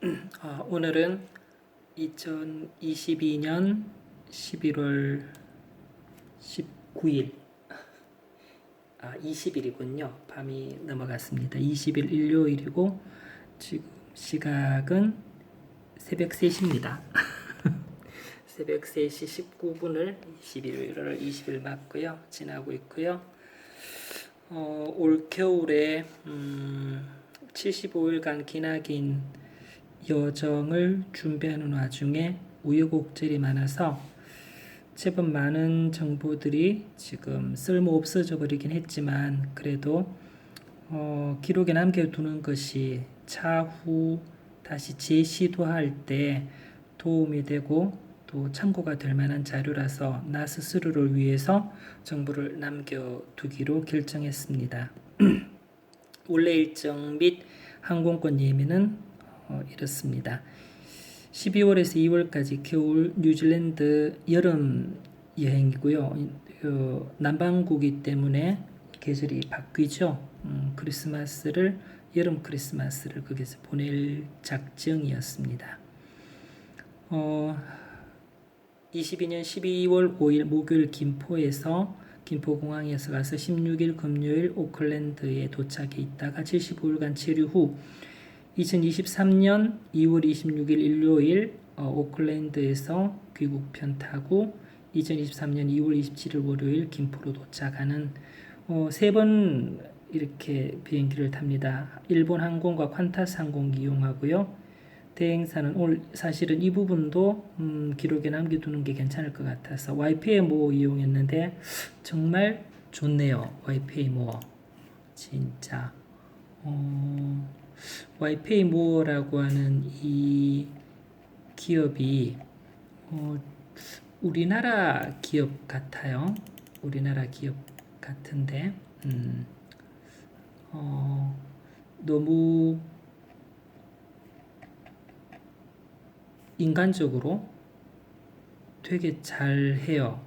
오늘은 2022년 11월 19일, 20일이군요. 밤이 넘어갔습니다. 20일 일요일이고 지금 시각은 새벽 3시입니다. 새벽 3시 19분을 21월 20일 맞고요. 지나고 있고요. 올 겨울에 75일간 기나긴 여정을 준비하는 와중에 우여곡절이 많아서 제법 많은 정보들이 지금 쓸모 없어져 버리긴 했지만 그래도 기록에 남겨두는 것이 차후 다시 재시도할 때 도움이 되고 또 참고가 될 만한 자료라서 나 스스로를 위해서 정보를 남겨두기로 결정했습니다. 원래 일정 및 항공권 예매는 이렇습니다. 12월에서 2월까지 겨울 뉴질랜드 여름 여행이고요. 남반구이기 때문에 계절이 바뀌죠. 여름 크리스마스를 거기서 보낼 작정이었습니다. 22년 12월 5일 목요일 김포공항에서 가서 16일 금요일 오클랜드에 도착해 있다가 75일간 체류 후 2023년 2월 26일 일요일 오클랜드에서 귀국편 타고 2023년 2월 27일 월요일 김포로 도착하는 3번 이렇게 비행기를 탑니다. 일본 항공과 콴타스 항공 이용하고요. 대행사는 사실은 이 부분도 기록에 남겨두는 게 괜찮을 것 같아서 YPMO 이용했는데 정말 좋네요. YPMO 진짜 YPMO라고 하는 이 기업이 우리나라 기업 같아요. 우리나라 기업 같은데 너무 인간적으로 되게 잘해요.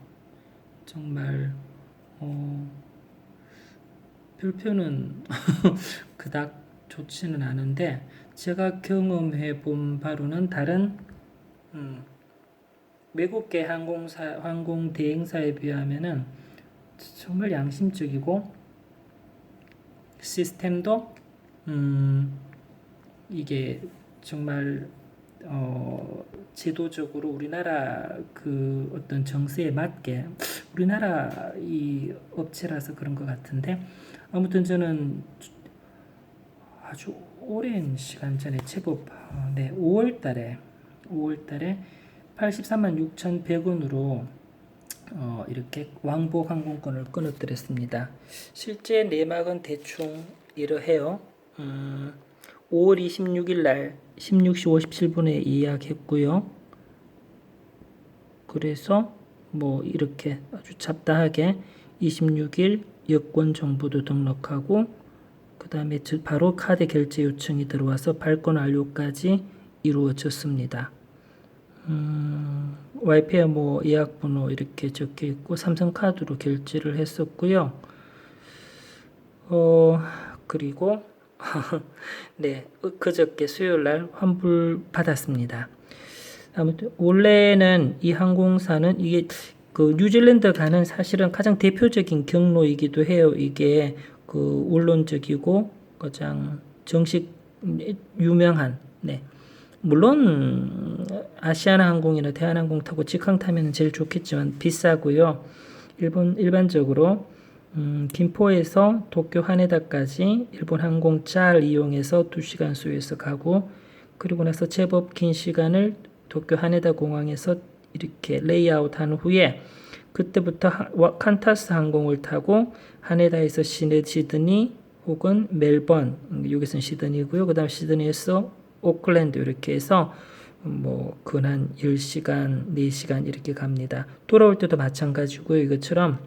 정말 별표는 그닥 좋지는 않은데 제가 경험해 본 바로는 다른 외국계 항공 대행사에 비하면은 정말 양심적이고 시스템도 이게 정말 제도적으로 우리나라 그 어떤 정세에 맞게 우리나라 이 업체라서 그런 것 같은데 아무튼 저는 아주 오랜 시간 전에 제법 5월달에 83만 6,100원으로 이렇게 왕복 항공권을 끊어드렸습니다. 실제 내막은 대충 이러해요. 5월 26일 날 16시 57분에 예약했고요. 그래서 뭐 이렇게 아주 잡다하게 26일 여권 정보도 등록하고 그 다음에 바로 카드 결제 요청이 들어와서 발권 완료까지 이루어졌습니다. YPMO 예약번호 이렇게 적혀 있고 삼성카드로 결제를 했었고요. 그리고 네, 그저께 수요일날 환불 받았습니다. 아무튼 원래는 이 항공사는 이게 그 뉴질랜드 가는 사실은 가장 대표적인 경로이기도 해요. 이게 그 원론적이고 가장 정식 유명한 물론 아시아나 항공이나 대한항공 타고 직항 타면 제일 좋겠지만 비싸고요. 일반적으로 김포에서 도쿄 하네다까지 일본 항공차를 이용해서 2시간 소요해서 가고 그리고 나서 제법 긴 시간을 도쿄 하네다 공항에서 이렇게 레이아웃 한 후에 그때부터 칸타스 항공을 타고 하네다에서 시드니 혹은 멜번 여기서는 시드니고요. 그 다음 시드니에서 오클랜드 이렇게 해서 뭐 근한 10시간, 4시간 이렇게 갑니다. 돌아올 때도 마찬가지고요. 이것처럼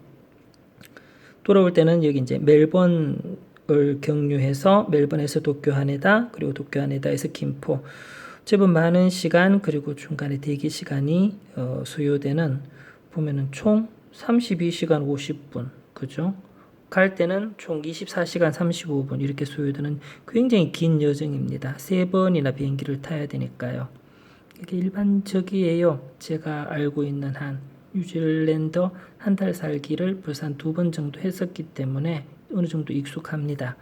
돌아올 때는 여기 이제 멜번을 경유해서 멜번에서 도쿄 하네다 그리고 도쿄 하네다에서 김포 제법 많은 시간 그리고 중간에 대기 시간이 소요되는 보면은 총 32시간 50분 그죠? 갈 때는 총 24시간 35분 이렇게 소요되는 굉장히 긴 여정입니다. 3번이나 비행기를 타야 되니까요. 이게 일반적이에요. 제가 알고 있는 한 뉴질랜드 한 달 살기를 벌써 한 2번 정도 했었기 때문에 어느 정도 익숙합니다.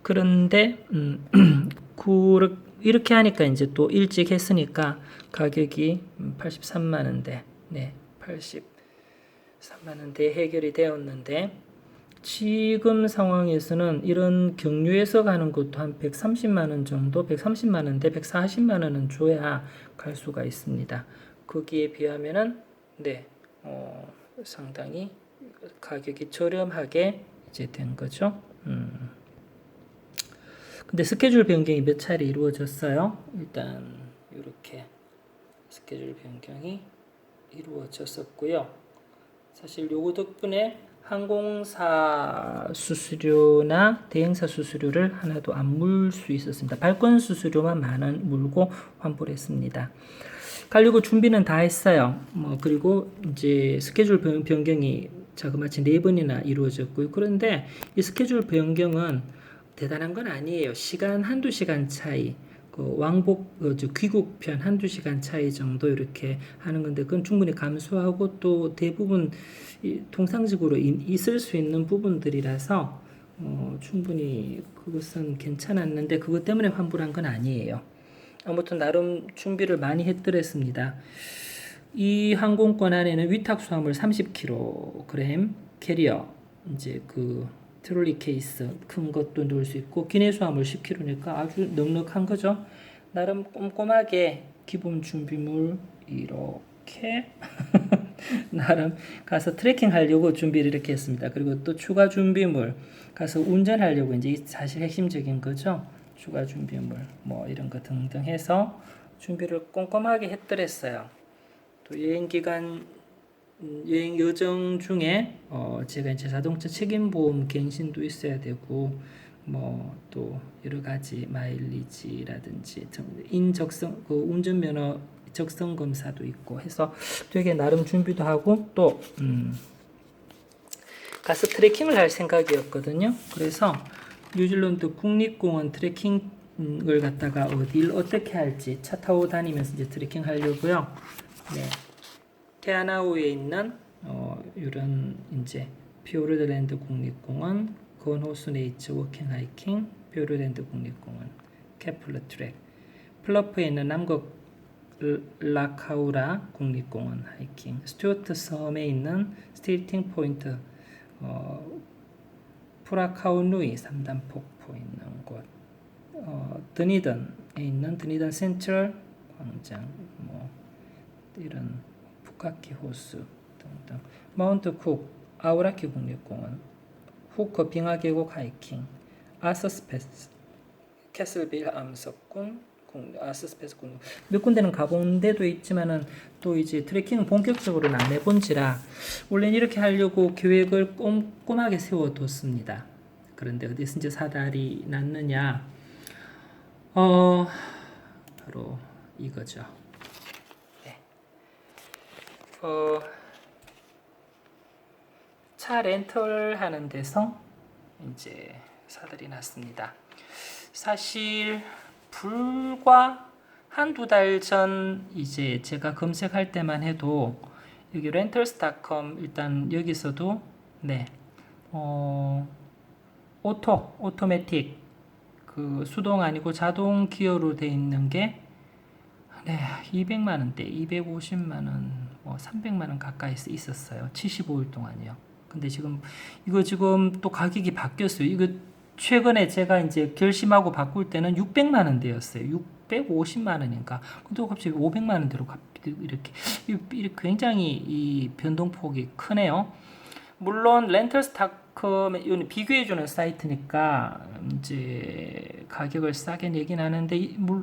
그런데 이렇게 하니까 이제 또 일찍 했으니까 가격이 83만 원대, 네, 83만 원대 해결이 되었는데 지금 상황에서는 이런 경유해서 가는 것도 한 130만 원 정도, 130만 원대, 140만 원은 줘야 갈 수가 있습니다. 거기에 비하면은 네, 상당히 가격이 저렴하게 이제 된 거죠. 근데 스케줄 변경이 몇 차례 이루어졌어요. 일단 이렇게 스케줄 변경이 이루어졌었고요. 사실 요거 덕분에 항공사 수수료나 대행사 수수료를 하나도 안 물 수 있었습니다. 발권 수수료만 만 원 물고 환불했습니다. 가려고 준비는 다 했어요. 그리고 이제 스케줄 변경이 자그마치 4번이나 이루어졌고요. 그런데 이 스케줄 변경은 대단한 건 아니에요. 한두 시간 차이. 왕복 귀국편 한두 시간 차이 정도 이렇게 하는 건데 그건 충분히 감수하고 또 대부분 통상적으로 있을 수 있는 부분들이라서 충분히 그것은 괜찮았는데 그것 때문에 환불한 건 아니에요. 아무튼 나름 준비를 많이 했더랬습니다. 이 항공권 안에는 위탁 수화물 30kg 캐리어 이제 트롤리 케이스 큰 것도 넣을 수 있고 기내 수화물 10kg니까 아주 넉넉한 거죠. 나름 꼼꼼하게 기본 준비물 이렇게 나름 가서 트레킹 하려고 준비를 이렇게 했습니다. 그리고 또 추가 준비물 가서 운전하려고 이제 사실 핵심적인 거죠. 추가 준비물 이런 거 등등 해서 준비를 꼼꼼하게 했더랬어요. 또 여행 기간 여행 여정 중에 제가 이제 자동차 책임보험 갱신도 있어야 되고 또 여러 가지 마일리지라든지 인적성 운전면허 적성 검사도 있고 해서 되게 나름 준비도 하고 또 가서 트레킹을 할 생각이었거든요. 그래서 뉴질랜드 국립공원 트레킹을 갔다가 어딜 어떻게 할지 차 타고 다니면서 이제 트레킹 하려고요. 네. 테아나우에 있는 이런 이제 피오르드랜드 국립공원, 건호수 네이처 워킹 하이킹, 피오르드랜드 국립공원, 케플러 트랙, 플러프에 있는 남극 라카우라 국립공원 하이킹, 스튜어트 섬에 있는 스테이팅 포인트, 프라카우누이 3단 폭포 있는 곳, 드니던에 있는 드니던 센트럴 광장, 이런 푸카키 호수 등등, 마운트 쿡 아우라키 국립공원, 후커 빙하계곡 하이킹, 아서스페스 캐슬빌 암석군 아서스페스 군 몇 군데는 가본 데도 있지만은 또 이제 트레킹은 본격적으로는 안 해본지라 원래는 이렇게 하려고 계획을 꼼꼼하게 세워뒀습니다. 그런데 어디서 이제 사달이 났느냐? 바로 이거죠. 차 렌털 하는 데서 이제 사달이 났습니다. 사실 불과 한두 달 전 이제 제가 검색할 때만 해도 여기 렌털스닷컴 일단 여기서도 네, 오토매틱 수동 아니고 자동 기어로 돼 있는 게 네, 200만 원대, 250만 원, 300만 원 가까이 있었어요. 75일 동안이요. 근데 이거 지금 또 가격이 바뀌었어요. 이거 최근에 제가 이제 결심하고 바꿀 때는 600만 원대였어요. 650만 원인가. 근데 갑자기 500만 원대로 이렇게 굉장히 이 변동폭이 크네요. 물론 렌털스닷컴에 비교해주는 사이트니까 이제 가격을 싸게 내긴 하는데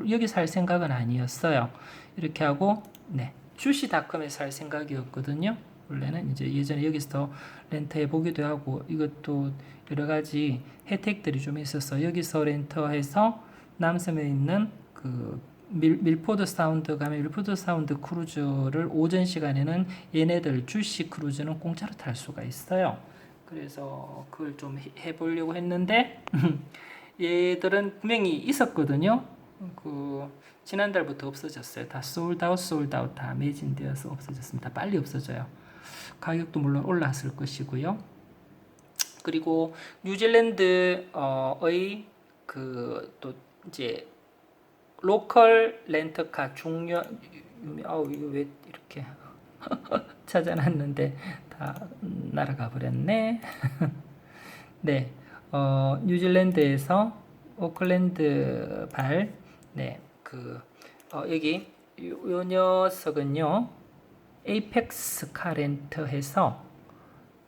여기 살 생각은 아니었어요. 이렇게 하고 네, 주시닷컴에 살 생각이었거든요. 원래는 이제 예전에 여기서 렌터해 보기도 하고 이것도 여러 가지 혜택들이 좀 있어서 여기서 렌터해서 남섬에 있는 밀포드 사운드 가면 밀포드 사운드 크루즈를 오전 시간에는 얘네들 주시 크루즈는 공짜로 탈 수가 있어요. 그래서 그걸 좀 해보려고 했는데 얘들은 분명히 있었거든요. 지난달부터 없어졌어요. 다 솔드아웃 다 매진되어서 없어졌습니다. 빨리 없어져요. 가격도 물론 올랐을 것이고요. 그리고 뉴질랜드의 또 이제 로컬 렌터카 이거 왜 이렇게 찾아놨는데 다 날아가 버렸네. 네, 뉴질랜드에서 오클랜드 네, 여기 요 녀석은요, 에이펙스 카렌터해서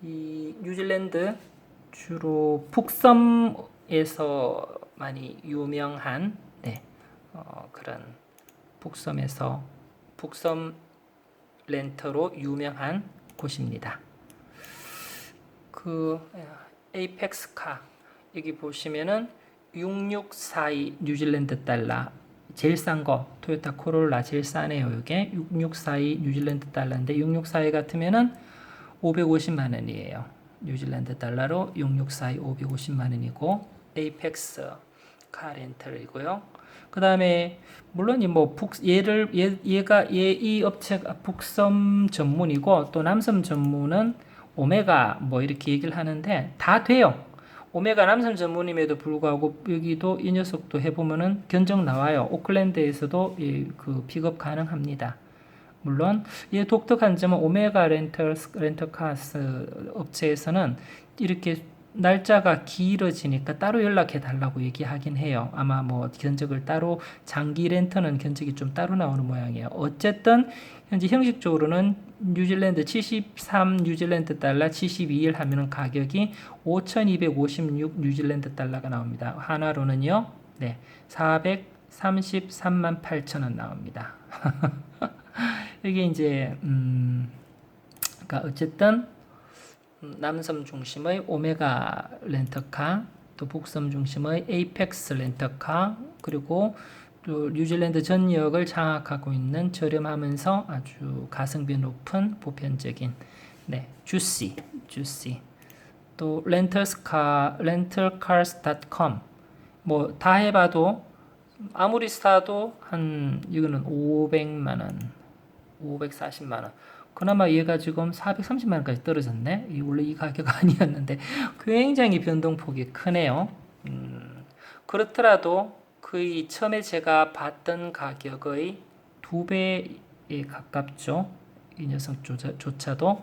이 뉴질랜드 주로 북섬에서 많이 유명한 그런 북섬 렌터로 유명한 곳입니다. 에이펙스카 여기 보시면은 6642 뉴질랜드 달러 제일 싼 거 토요타 코롤라 제일 싸네요. 이게 6642 뉴질랜드 달러인데 6642 같으면은 550만 원이에요. 뉴질랜드 달러로 6642 550만 원이고 에이펙스 카 렌털이고요. 그 다음에 물론 이 업체가 북섬 전문이고 또 남섬 전문은 오메가 이렇게 얘기를 하는데 다 돼요. 오메가 남섬 전문임에도 불구하고 여기도 이 녀석도 해보면은 견적 나와요. 오클랜드에서도 픽업 가능합니다. 물론 이 독특한 점은 오메가 렌터카스 업체에서는 이렇게 날짜가 길어지니까 따로 연락해 달라고 얘기하긴 해요. 아마 견적을 따로 장기 렌터는 견적이 좀 따로 나오는 모양이에요. 어쨌든 현재 형식적으로는 뉴질랜드 73 뉴질랜드 달러 72일 하면은 가격이 5,256 뉴질랜드 달러가 나옵니다. 하나로는요. 네. 433만 8천 원 나옵니다. 이게 이제 그러니까 어쨌든 남섬 중심의 오메가 렌터카, 또 북섬 중심의 에이펙스 렌터카, 그리고 또 뉴질랜드 전역을 장악하고 있는 저렴하면서 아주 가성비 높은 보편적인 주시 또 rentalcars.com 다 해봐도 아무리 싸도 이거는 500만 원, 540만 원. 그나마 얘가 지금 430만 원까지 떨어졌네. 원래 이 가격 아니었는데 굉장히 변동폭이 크네요. 그렇더라도 거의 처음에 제가 봤던 가격의 2배에 가깝죠. 이 녀석조차도.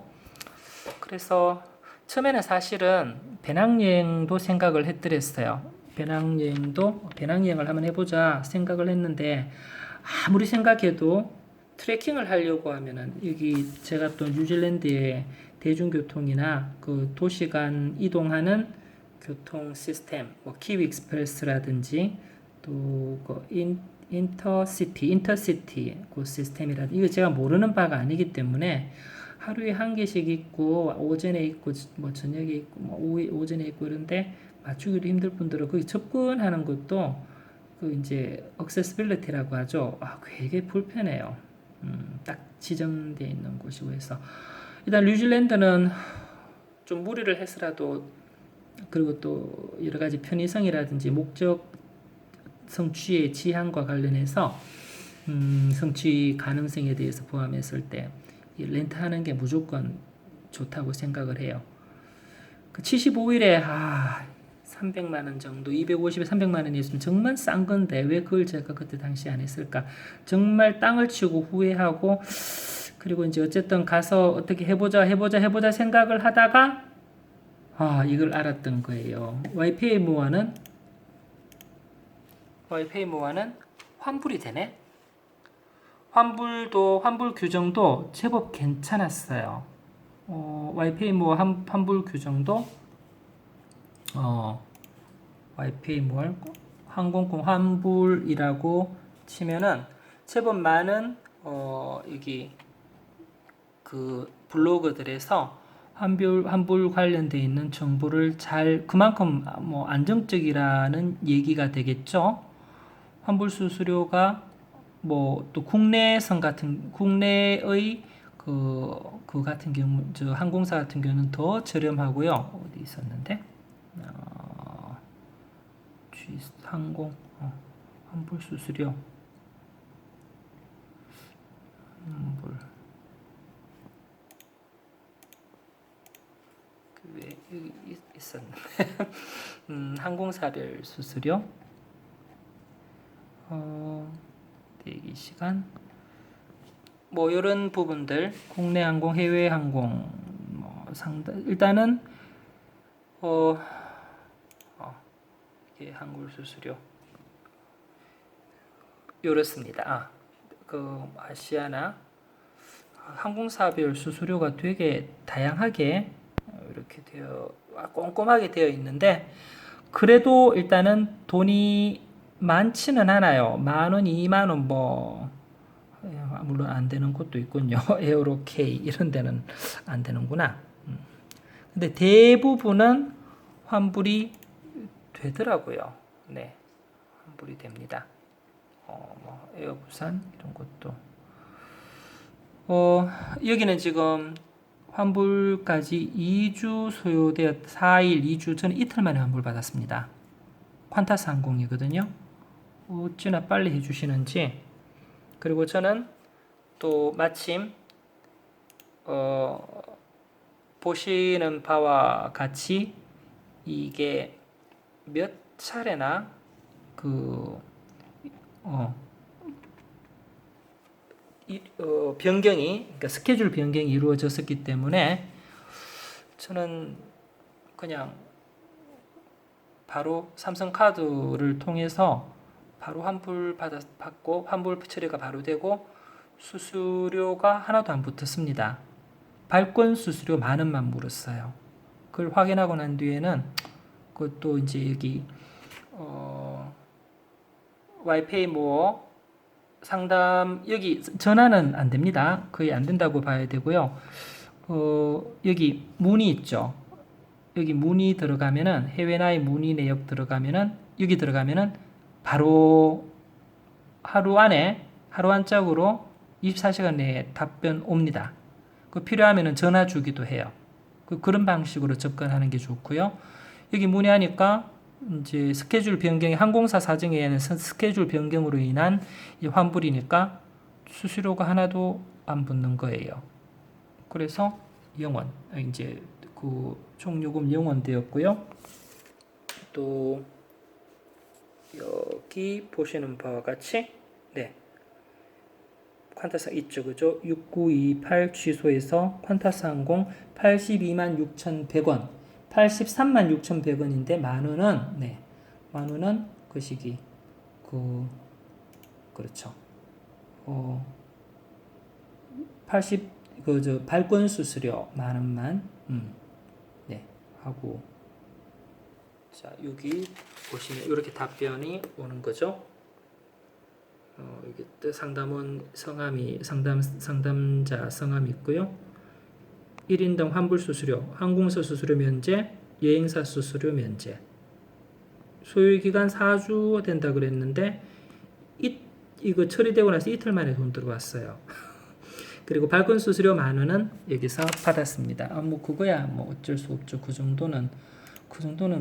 그래서 처음에는 사실은 배낭여행도 생각을 했더랬어요. 배낭여행을 한번 해보자 생각을 했는데 아무리 생각해도 트레킹을 하려고 하면은 여기 제가 또 뉴질랜드의 대중교통이나 도시 간 이동하는 교통 시스템, 키위 익스프레스라든지 또 인터시티 시스템이라든지 이거 제가 모르는 바가 아니기 때문에 하루에 한 개씩 있고 오전에 있고 저녁에 있고 오전에 있고 이런데 맞추기도 힘들 뿐더러 거기 접근하는 것도 이제 액세시빌리티라고 하죠. 되게 불편해요. 딱 지정되어 있는 곳이고 해서 일단 뉴질랜드는 좀 무리를 해서라도 그리고 또 여러 가지 편의성이라든지 목적 성취의 지향과 관련해서 성취 가능성에 대해서 포함했을 때 렌트하는 게 무조건 좋다고 생각을 해요. 75일에 300만 원 정도, 250에 300만 원이 있으면 정말 싼 건데 왜 그걸 제가 그때 당시 안 했을까? 정말 땅을 치고 후회하고 그리고 이제 어쨌든 가서 어떻게 해보자 생각을 하다가 이걸 알았던 거예요. 와이페이모어는 환불이 되네. 환불 규정도 제법 괜찮았어요. 와이페이모어 환불 규정도 와이페이모어 항공권 환불이라고 치면은 제법 많은 여기 블로그들에서 환불 관련돼 있는 정보를 그만큼 안정적이라는 얘기가 되겠죠. 환불 수수료가 또 국내의 그 같은 경우, 저 항공사 같은 경우는 더 저렴하고요. 어디 있었는데? 항공, 환불 수수료. 환불. 왜 여기 있었는데? 항공사별 수수료. 대기 시간. 뭐 이런 부분들, 국내 항공, 해외 항공, 뭐 상당 일단은 이게 항공 수수료 이렇습니다. 그 아시아나 항공사별 수수료가 되게 다양하게 이렇게 꼼꼼하게 되어 있는데, 그래도 일단은 돈이 많지는 않아요. 10,000원, 20,000원 뭐 물론 안 되는 곳도 있군요. 에어로케이 이런 데는 안 되는구나. 근데 대부분은 환불이 되더라고요. 네, 환불이 됩니다. 뭐 에어부산 이런 것도. 여기는 지금 환불까지 2주 소요되어 4일, 2주, 저는 이틀 만에 환불 받았습니다. 퀀타스 항공이거든요. 어찌나 빨리 해주시는지. 그리고 저는 또 마침 보시는 바와 같이 이게 몇 차례나 변경이, 그러니까 스케줄 변경이 이루어졌었기 때문에 저는 그냥 바로 삼성카드를 통해서 바로 환불 받고 환불 처리가 바로 되고 수수료가 하나도 안 붙었습니다. 발권 수수료 10,000원만 물었어요. 그걸 확인하고 난 뒤에는 그것도 이제 여기 와이페이 뭐 상담, 여기 전화는 안 됩니다. 거의 안 된다고 봐야 되고요. 여기 문의 있죠. 여기 문의 들어가면은, 해외 나이 문의 내역 들어가면은, 여기 들어가면은 바로 하루 한짝으로 24시간 내에 답변 옵니다. 그 필요하면은 전화 주기도 해요. 그런 방식으로 접근하는 게 좋고요. 여기 문의하니까 이제 스케줄 변경이, 항공사 사정에는 스케줄 변경으로 인한 이 환불이니까 수수료가 하나도 안 붙는 거예요. 그래서 영원, 이제 그 총요금 영원되었고요. 또 여기 보시는 바와 같이, 네, 퀀타스 있죠, 그죠? 6928 취소해서 퀀타스 항공 826,100원, 836,100원인데 10,000원은, 네, 10,000원은 그 시기 그렇죠. 발권 수수료 10,000원만 네, 하고, 자, 여기 보시면 이렇게 답변이 오는 거죠. 여기 상담원 성함이, 상담자 성함이 있고요. 1인당 환불 수수료, 항공사 수수료 면제, 여행사 수수료 면제. 소요기간 4주 된다 그랬는데 이거 처리되고 나서 이틀 만에 돈 들어왔어요. 그리고 발권 수수료 10,000원은 여기서 받았습니다. 뭐 그거야 뭐 어쩔 수 없죠. 그 정도는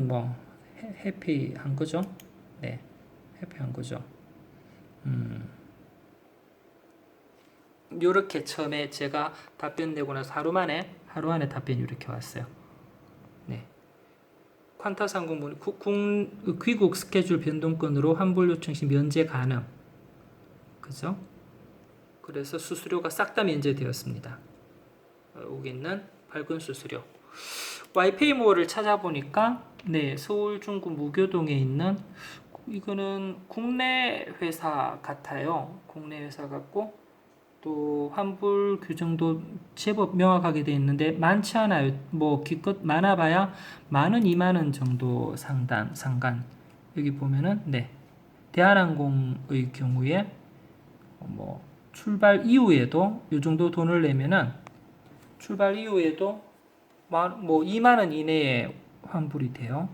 뭐 해피한 거죠. 네, 해피한 거죠. 요렇게 처음에 제가 답변 내고 나서 하루 안에 답변이 이렇게 왔어요. 네. 퀀타스 항공 귀국 스케줄 변동권으로 환불 요청 시 면제 가능. 그죠? 그래서 수수료가 싹 다 면제되었습니다. 여기 있는 발권 수수료. 와이페이모를 찾아보니까, 네, 서울 중구 무교동에 있는, 이거는 국내 회사 같아요. 국내 회사 같고, 또 환불 규정도 제법 명확하게 되어 있는데 많지 않아요. 뭐 기껏 많아봐야 10,000원, 20,000원 정도 상간. 여기 보면은, 네, 대한항공의 경우에 뭐 출발 이후에도 이 정도 돈을 내면은, 출발 이후에도 뭐 20,000원 이내에 환불이 돼요.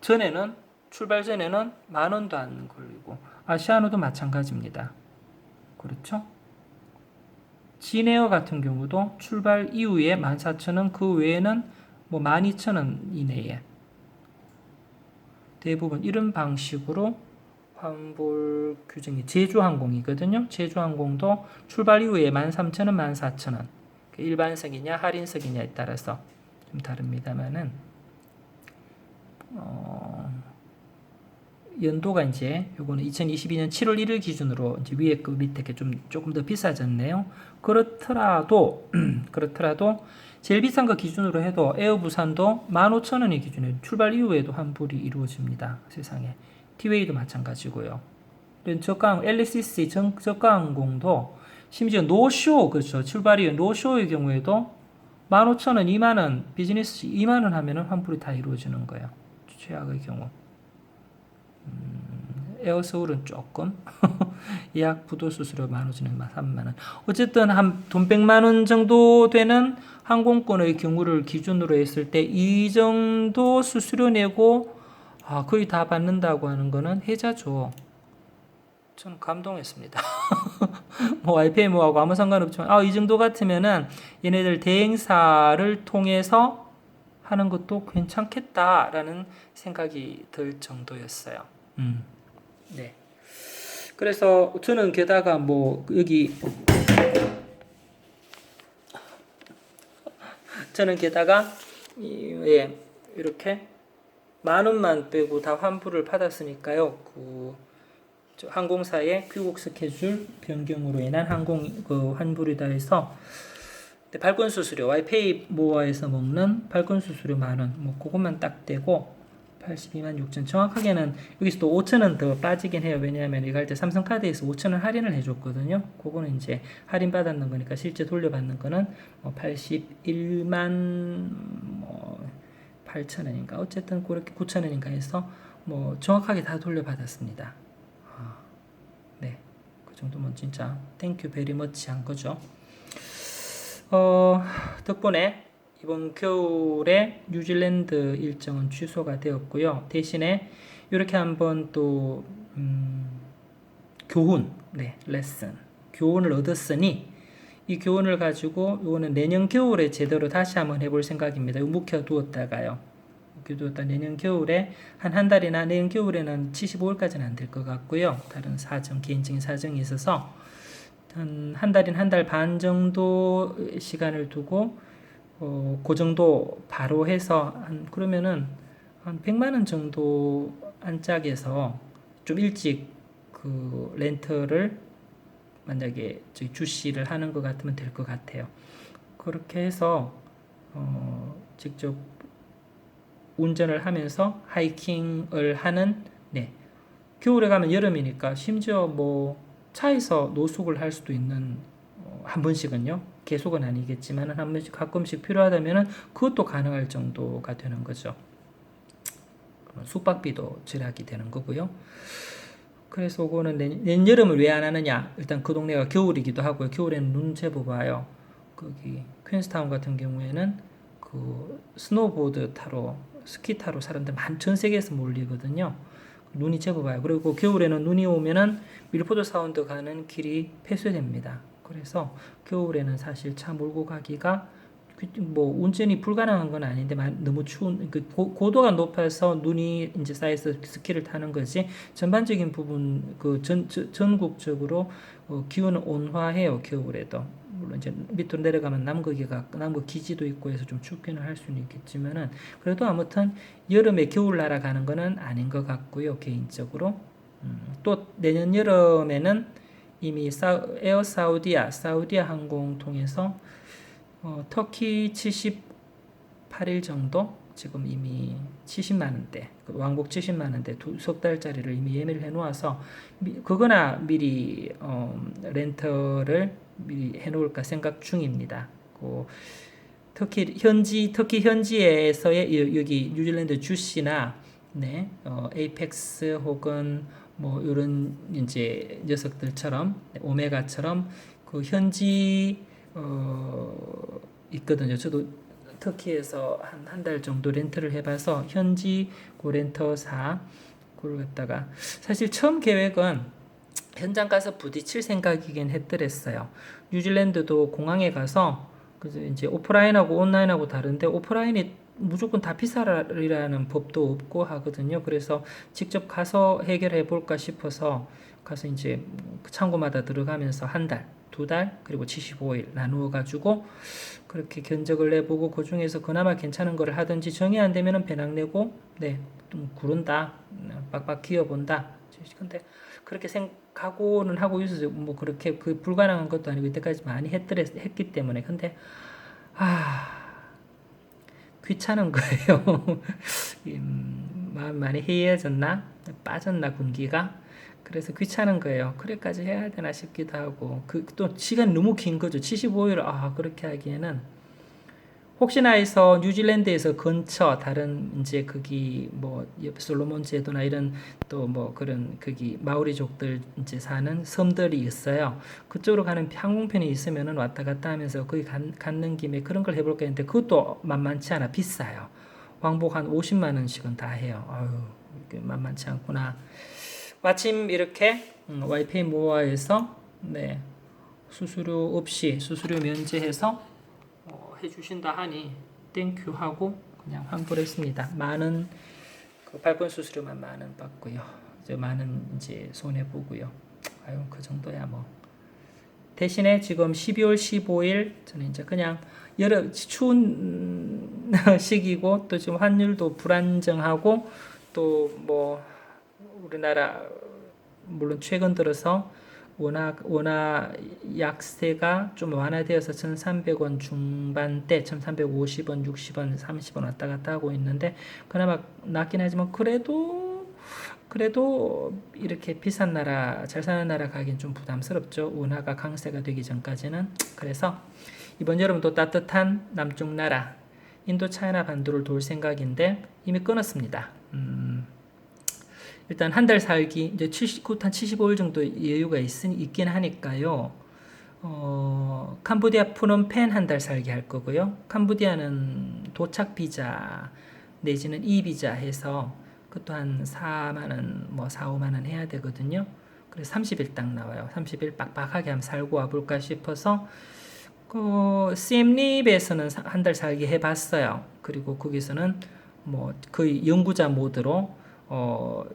출발 전에는 10,000원도 안 걸리고, 아시아나도 마찬가지입니다. 그렇죠? 진에어 같은 경우도 출발 이후에 14,000원, 그 외에는 뭐 12,000원 이내에 대부분 이런 방식으로 환불 규정이 제주항공이거든요. 제주항공도 출발 이후에 13,000원, 14,000원. 일반석이냐 할인석이냐에 따라서 좀 다릅니다만은 연도가 이제 요거는 2022년 7월 1일 기준으로 이제 위에 그 밑에 게 조금 더 비싸졌네요. 그렇더라도 제일 비싼 거 기준으로 해도 에어 부산도 15,000원이 기준에 출발 이후에도 환불이 이루어집니다. 세상에. 티웨이도 마찬가지고요. 저가 LCC 저가항공도 심지어 노쇼 그렇죠. 출발 이후 노쇼의 경우에도 15,000원, 2만원 비즈니스 2만원 하면은 환불이 다 이루어지는 거예요. 최악의 경우. 에어서울은 조금 예약 부도 수수료 15,000원, 3만원. 어쨌든 한 돈 100만원 정도 되는 항공권의 경우를 기준으로 했을 때 이 정도 수수료 내고 거의 다 받는다고 하는 거는 혜자죠. 저는 감동했습니다. 뭐 와이파이 뭐하고 아무 상관없지만 이 정도 같으면은 얘네들 대행사를 통해서 하는 것도 괜찮겠다라는 생각이 들 정도였어요. 네. 그래서 저는 게다가 뭐 여기 이렇게 10,000원만 빼고 다 환불을 받았으니까요. 항공사의 귀국 스케줄 변경으로 인한 환불이다 해서 발권 수수료 와이페이 모아에서 먹는 발권 수수료 10,000원 뭐 그것만 딱 떼고 82만 6천 정확하게는 여기서 또 5,000원 더 빠지긴 해요. 왜냐하면 이거 할 때 삼성카드에서 5,000원 할인을 해줬거든요. 그거는 이제 할인 받았는 거니까 실제 돌려받는 거는 81만 8,000원인가 어쨌든 그렇게 9,000원인가 해서 뭐 정확하게 다 돌려받았습니다. 네, 그 정도면 진짜 땡큐 베리 머치 한 거죠. 덕분에 이번 겨울에 뉴질랜드 일정은 취소가 되었고요. 대신에 이렇게 한번 또 레슨 교훈을 얻었으니 이 교훈을 가지고 이거는 내년 겨울에 제대로 다시 한번 해볼 생각입니다. 묵혀두었다가요. 내년 겨울에 한 달이나 내년 겨울에는 75일까지는 안 될 것 같고요. 다른 개인적인 사정이 있어서 한 달인 한 달 반 정도 시간을 두고 그 정도 바로 해서 그러면은 한 100만 원 정도 안짝에서 좀 일찍 그 렌터를 만약에 주시를 하는 것 같으면 될 것 같아요. 그렇게 해서 직접 운전을 하면서 하이킹을 하는 겨울에 가면 여름이니까 심지어 뭐 차에서 노숙을 할 수도 있는 한 번씩은요. 계속은 아니겠지만 한 번씩 가끔씩 필요하다면 그것도 가능할 정도가 되는 거죠. 숙박비도 절약이 되는 거고요. 그래서 그거는 내년 여름을 왜 안 하느냐. 일단 그 동네가 겨울이기도 하고요. 겨울에는 눈 제법 와요. 거기 퀸스타운 같은 경우에는 그 스노보드 타러 스키 타러 사람들 전 세계에서 몰리거든요. 눈이 제법 와요. 그리고 겨울에는 눈이 오면은 밀포드 사운드 가는 길이 폐쇄됩니다. 그래서 겨울에는 사실 차 몰고 가기가 뭐 운전이 불가능한 건 아닌데 너무 추운 고도가 높아서 눈이 이제 쌓여서 스키를 타는 거지 전반적인 부분 전국적으로 기온은 온화해요. 겨울에도 물론 이제 밑으로 내려가면 남극 기지도 있고 해서 좀 춥기는 할 수는 있겠지만은 그래도 아무튼 여름에 겨울 날아가는 거는 아닌 것 같고요. 개인적으로 또 내년 여름에는 이미 에어 사우디아 항공 통해서 터키 78일 정도 지금 이미 70만원대 왕복 70만원대 석 달짜리를 이미 예매를 해놓아서 그거나 미리 렌터를 미리 해놓을까 생각 중입니다. 터키 현지에서의 여기 뉴질랜드 주시나 에이펙스 혹은 뭐 이런 이제 녀석들처럼 오메가처럼 그 현지 있거든요. 저도 터키에서 한 달 정도 렌트를 해봐서 현지 그 렌터사 그걸 갖다가 사실 처음 계획은 현장 가서 부딪힐 생각이긴 했더랬어요. 뉴질랜드도 공항에 가서 그래서 이제 오프라인하고 온라인하고 다른데 오프라인이 무조건 다 비싸리라는 법도 없고 하거든요. 그래서 직접 가서 해결해 볼까 싶어서 가서 이제 창구마다 들어가면서 한 달, 두 달, 그리고 75일 나누어 가지고 그렇게 견적을 내보고 그 중에서 그나마 괜찮은 거를 하든지 정이 안 되면은 배낭 내고 네, 좀 구른다, 빡빡 기어본다. 근데 그렇게 생각하고는 하고 있어서 뭐 그렇게 그 불가능한 것도 아니고 이때까지 많이 했기 때문에 근데 귀찮은 거예요. 마음 많이 해이해졌나? 빠졌나 군기가? 그래서 귀찮은 거예요. 그래까지 해야 되나 싶기도 하고 그 또 시간 너무 긴 거죠. 75일 그렇게 하기에는 혹시나 해서 뉴질랜드에서 근처 다른 이제 거기 뭐 솔로몬 제도나 이런 또 뭐 그런 거기 마오리족들 이제 사는 섬들이 있어요. 그쪽으로 가는 항공편이 있으면은 왔다 갔다 하면서 거기 가는 김에 그런 걸 해볼까 했는데 그것도 만만치 않아 비싸요. 왕복 한 50만 원씩은 다 해요. 아유, 이게 만만치 않구나. 마침 이렇게 와이페이 모아에서 네, 수수료 없이 수수료 면제해서 해주신다 하니 땡큐 하고 그냥 환불했습니다. 만원 그 발권 수수료만 10,000원 받고요. 이제 10,000원 이제 손해 보고요. 아유 그 정도야 뭐. 대신에 지금 12월 15일 저는 이제 그냥 추운 시기고 또 지금 환율도 불안정하고 또 뭐 우리나라 물론 최근 들어서 원화 약세가 좀 완화되어서 1,300원 중반대, 1,350원, 60원, 30원 왔다 갔다 하고 있는데 그나마 낫긴 하지만 그래도 이렇게 비싼 나라, 잘 사는 나라 가긴 좀 부담스럽죠. 원화가 강세가 되기 전까지는. 그래서 이번 여름도 따뜻한 남쪽 나라 인도 차이나 반도를 돌 생각인데 이미 끊었습니다. 일단 한 달 살기 이제 75일 정도 여유가 있긴 하니까요. 캄보디아 프놈펜 한 달 살기 할 거고요. 캄보디아는 도착 비자 내지는 이 비자 해서 그것도 한 4만 원, 뭐 4, 5만 원 해야 되거든요. 그래서 30일 딱 나와요. 30일 빡빡하게 한번 살고 와볼까 싶어서 시엠립에서는 한 달 살기 해봤어요. 그리고 거기서는 뭐 거의 연구자 모드로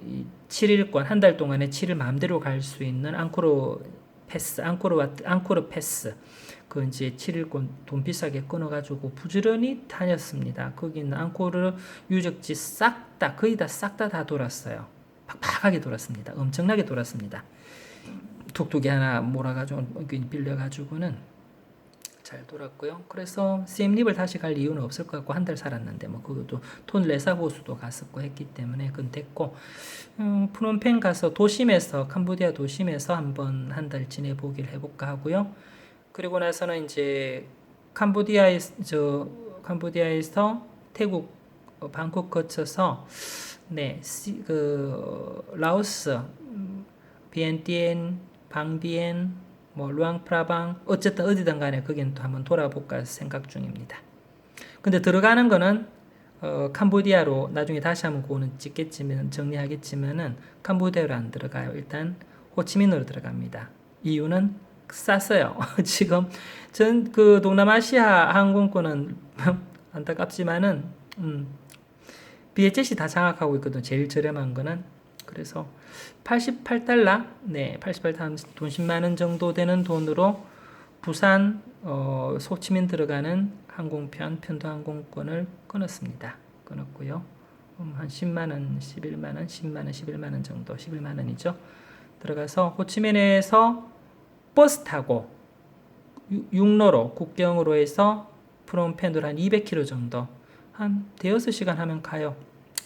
이 7일권 한 달 동안에 7일 마음대로 갈 수 있는 앙코르 패스 그 이제 7일권 돈 비싸게 끊어가지고 부지런히 다녔습니다. 거기 있는 앙코르 유적지 거의 싹 다 돌았어요. 팍팍하게 돌았습니다. 엄청나게 돌았습니다. 톡톡이 하나 몰아가지고 빌려가지고는 잘 돌았고요. 그래서 시엠립을 다시 갈 이유는 없을 것 같고 한 달 살았는데 뭐 그것도 톤 레사보수도 갔었고 했기 때문에 그건 됐고 프놈펜 가서 도심에서 캄보디아 도심에서 한번 한 달 지내보기를 해볼까 하고요. 그리고 나서는 이제 캄보디아에서 태국 방콕 거쳐서 네, 라오스, 비엔티엔, 방비엔, 뭐 루앙프라방 어쨌든 어디든 간에 거긴 또 한번 돌아볼까 생각 중입니다. 근데 들어가는 거는 캄보디아로 나중에 다시 한번 그거는 찍겠지만 정리하겠지만은 캄보디아로 안 들어가요. 일단 호치민으로 들어갑니다. 이유는 쌌어요. 지금 전 그 동남아시아 항공권은 안타깝지만은 비에젯이 다 장악하고 있거든. 제일 저렴한 거는. 그래서 88달러, 네, 88달러 돈 10만 원 정도 되는 돈으로 부산 소치민 들어가는 편도 항공권을 끊었습니다. 끊었고요. 한 10만 원, 11만 원, 10만 원, 11만 원 정도, 11만 원이죠. 들어가서 호치민에서 버스 타고 육로로 국경으로 해서 프롬펜으로 한 200km 정도 한 대여섯 시간 하면 가요.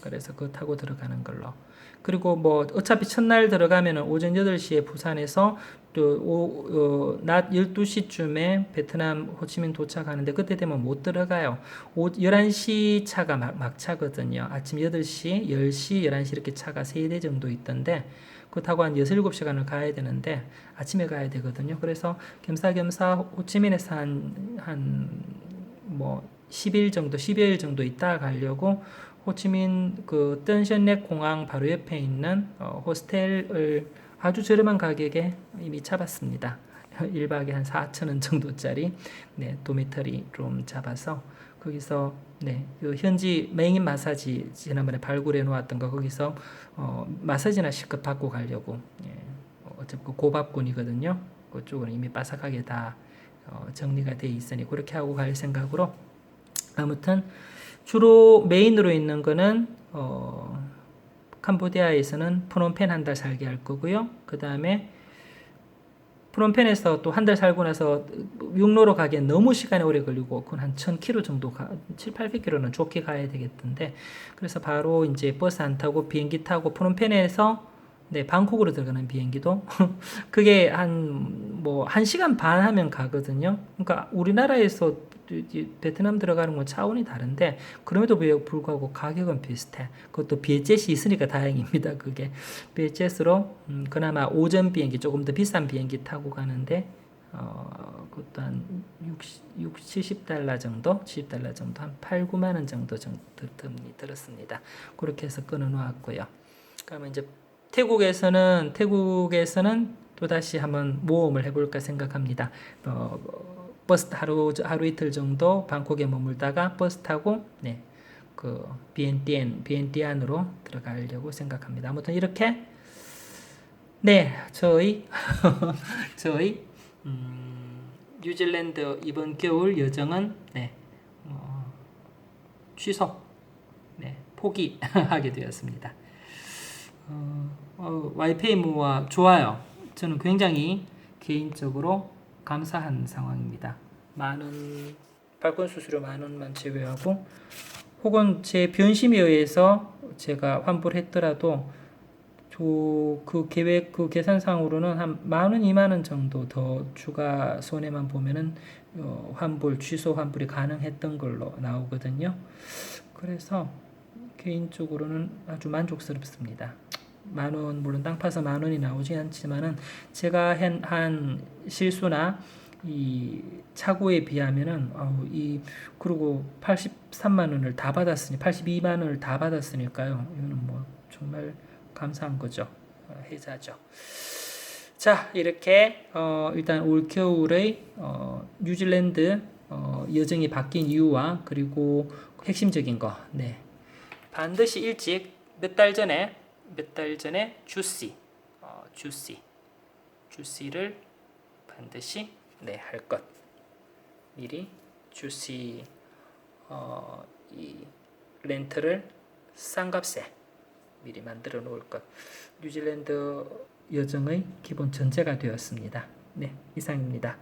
그래서 그거 타고 들어가는 걸로. 그리고 뭐 어차피 첫날 들어가면은 오전 8시에 부산에서 또 낮 12시쯤에 베트남 호치민 도착하는데 그때 되면 못 들어가요. 11시 차가 막 차거든요. 아침 8시, 10시, 11시 이렇게 차가 3대 정도 있던데 그거 타고 한 6, 7시간을 가야 되는데 아침에 가야 되거든요. 그래서 겸사겸사 호치민에서 뭐 10일 정도, 10여일 정도 있다 가려고 호치민 그 뜬션넷 공항 바로 옆에 있는 호스텔을 아주 저렴한 가격에 이미 잡았습니다. 1박에 한 4,000원 정도짜리 네, 도미터리 룸 잡아서 거기서 네, 그 현지 메인 마사지 지난번에 발굴해 놓았던 거 거기서 마사지나 실컷 받고 가려고 예, 어차피 그 고밥군이거든요. 그쪽은 이미 바삭하게 다 정리가 돼 있으니 그렇게 하고 갈 생각으로 아무튼 주로 메인으로 있는 거는 캄보디아에서는 프놈펜 한 달 살게 할 거고요. 그 다음에 프놈펜에서 또 한 달 살고 나서 육로로 가기엔 너무 시간이 오래 걸리고 그건 한 1000km 정도 700-800km는 좋게 가야 되겠던데 그래서 바로 이제 버스 안 타고 비행기 타고 프놈펜에서 네, 방콕으로 들어가는 비행기도 그게 한 뭐 1시간 반 하면 가거든요. 그러니까 우리나라에서 베트남 들어가는 건 차원이 다른데 그럼에도 불구하고 가격은 비슷해. 그것도 비에젯이 있으니까 다행입니다. 그게 비에젯으로 그나마 오전 비행기 조금 더 비싼 비행기 타고 가는데 그것도 한 70달러 정도, 70달러 정도 한 8, 9만 원 정도 들었습니다. 그렇게 해서 끊어 놓았고요. 그러면 이제 태국에서는 또다시 한번 모험을 해볼까 생각합니다. 버스 하루 이틀 정도 방콕에 머물다가 버스 타고 네, 그 비엔티안으로 들어가려고 생각합니다. 아무튼 이렇게 네, 저희 뉴질랜드 이번 겨울 여정은 네, 취소, 네, 포기하게 되었습니다. 와이페이모와 좋아요. 저는 굉장히 개인적으로 감사한 상황입니다. 많은 발권 수수료 10,000원만 제외하고 혹은 제 변심에 의해서 제가 환불을 했더라도 그 계획 그 계산상으로는 한 10,000원, 20,000원 정도 더 추가 손해만 보면은 취소 환불이 가능했던 걸로 나오거든요. 그래서 개인적으로는 아주 만족스럽습니다. 10,000원 물론 땅 파서 10,000원이 나오지 않지만은 제가 한 실수나 이 착오에 비하면은 그리고 83만 원을 다 받았으니 82만 원을 다 받았으니까요. 이거는 뭐 정말 감사한 거죠. 혜자죠. 자, 이렇게 일단 올 겨울의 뉴질랜드 여정이 바뀐 이유와 그리고 핵심적인 거. 네. 반드시 일찍 몇 달 전에 주시를 반드시 네, 할 것. 미리 주시 이 렌트를 싼 값에 미리 만들어 놓을 것. 뉴질랜드 여정의 기본 전제가 되었습니다. 네, 이상입니다.